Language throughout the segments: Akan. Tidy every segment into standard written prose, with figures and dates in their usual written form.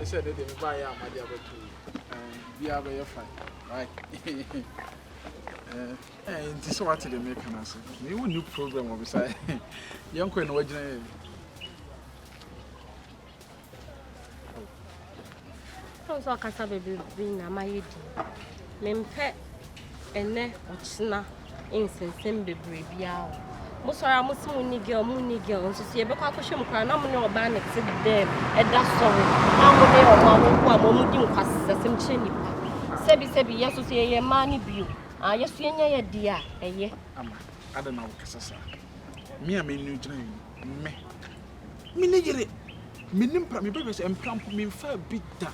said that they buy a Madia to be a fine, right? And this is what they make an answer. You new program of beside young queen original. So, Casabe being a my Mempet and ne ochna insense be bribia. Musara Musmuni girl, and so see a book of shim crown, I'm no banner to them, and that's sorry. How many of my Cassim Chenny? Sebi, yes, to see a money view. Ah, yes, ye dear, a ye. I don't know, Cassasa. Me, I mean, new dream. Me, nigger it. Minimpa, me babies, and plump me fair bit that.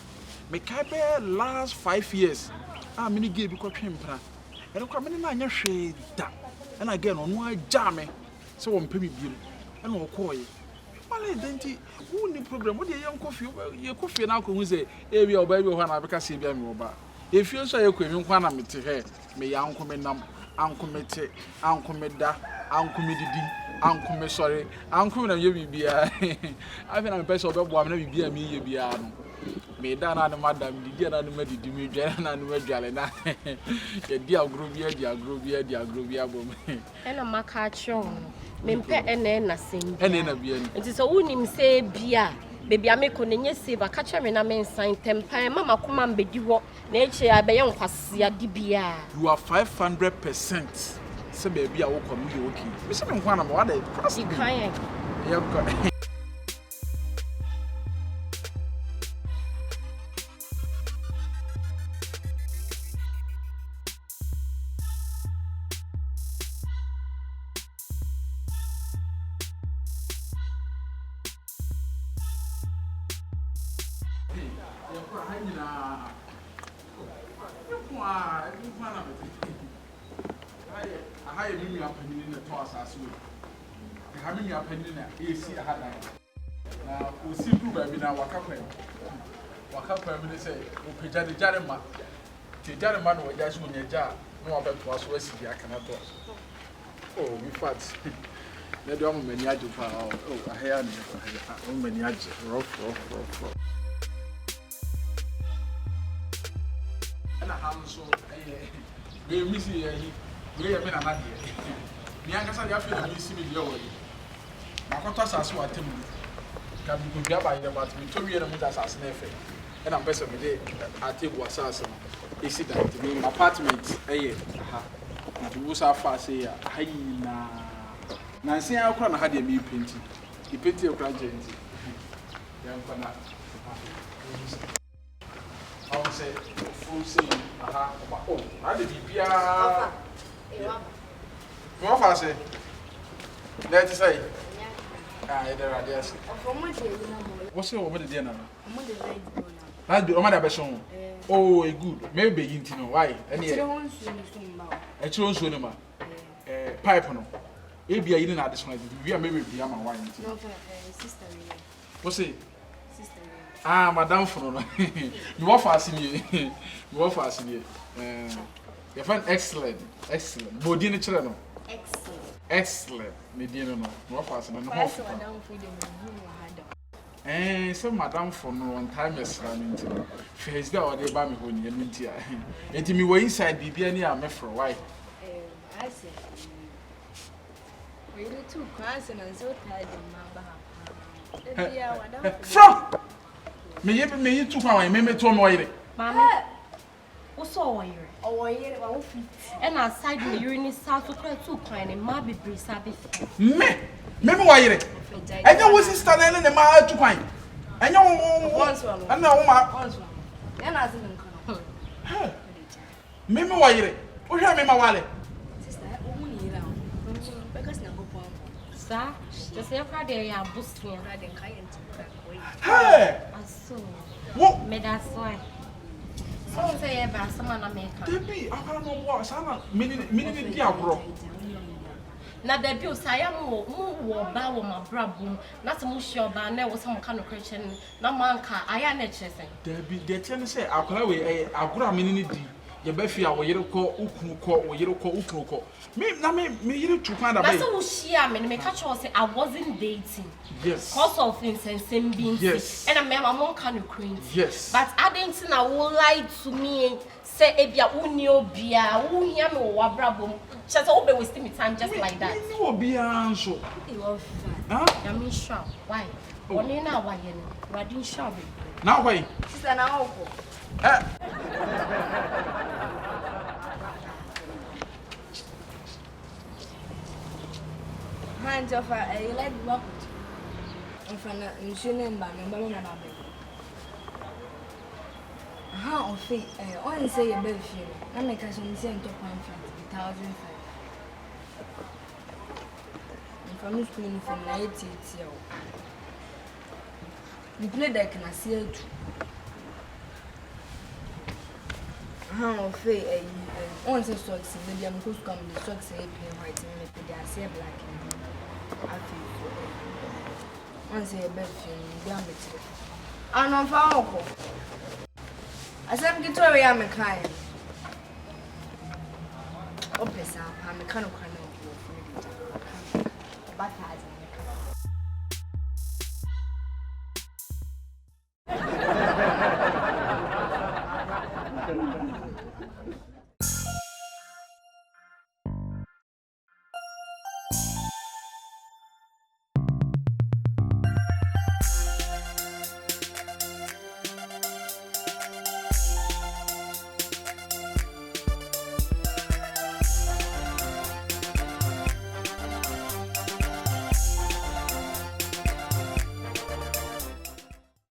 Me cabe last 5 years. Ah, mini gave you quampra. I don't come in my shade that. And again, on why jammy. So on Pemmy Bill and all coy. Well, identity, who need program? What your young coffee, your coffee and alcohol who say, area or baby one, because he be over. If you say you could, you can't meet her. May uncle me num, uncle me take, uncle me da, uncle me did, uncle me sorry, uncle and you be a. I think I'm a person of one, maybe be a me, you be a. Me dan and madam, the dear and the Dimi Jan and Regalena. The dear Grubia, boom. And a macachon. Mempe and then a sing. And in a bien. It is a woman say, Bia. Baby, I make on a save a catcher and a man sign temper. Mamma, come and be you. Nature, I be on Cassia Dibia. You are 500%. So baby, I will come you okay. Mr. Mwana, what a cross you crying. I have been up in the toss as well. Having your penny in a AC had now, we'll see who have been our Wakapen. Wakapen, say, we'll pay the Jarima. The Jarima will just win your jar. No other to us, West, I cannot do. Oh, we fat. The drum many aju for oh, I hear many aju, rough. And a hand so, we miss you. We have been an idea. Niagara, you have to miss me your way. My quarters are so at him. Can be good by the what we told you as an effect. And I'm best of the day. I take what's awesome. Is it that in my apartment? Eh, it was our fast here. Hyena. Nancy, I can't have a me painting. He painted your graduate. Young Pana. I will say, full scene. Oh, I did be. What I say? Let's say, yes. What's your over the dinner? That's the Omada Besson. Oh, a good, maybe you know why. Any a children cinema. Pipe no. If you are in at this point, we are maybe be a wine. Sister. What's it? Ah, Madame Fono. You are fascinating. You are fascinating. You find excellent. Bodine children. Excellent. Medina no. No fast no. So Madame for no one time is running to. First day or they buy me when you meet here. And me were inside BB and I'm for why. I say. We do two class and I'm so tired of my back. From me you took my meme to my Mamma. What's all here? Oh, yeah, I won't and outside the urine is south of 2 coin and maybe breeze. Me, why you? I know what's standing in the mile to find. I know I know my then I didn't Mimi why you? Who have me my wallet? Sister, only around. Because now, sir, just every day I'm boosting and I didn't hey, so what made us why. So say about someone American. Debbie, I don't know what Sana minute diabro. Now the bill say I'm more bow my brabum, not a mushy bar, never some kind of Christian, no manka, I am not chasing. Debbie, the tenant say, I'll call away a good minute. ye be fi a wo yere ko ukunu ko wo yere ko ukunu ko me yere tu kwan da But bay so share me me catch you say I wasn't dating. yes Cause of insensing being yes and I mom kind of crazy. yes But I didn't know will lie to me say ebia uni obia who hear me wa brabo just obe wasting me time just like that. Me obi anso It was fun. huh I mean sure why only now why you know radin sure be now why Sister na oko. Hands off you like walk. Mfana nshine mba na babe. Ha ofe on say you be feel. Na make us on say top 1,500. Mfana school ni from 98 year. You play that na see it. Ha ofe on say socks maybe am go come the socks play white and me put there say black. I feel on say be feel be am it. Anon fa oko. Asem gitore ya me kan. O pesa pa me kan okwa na okwo. But as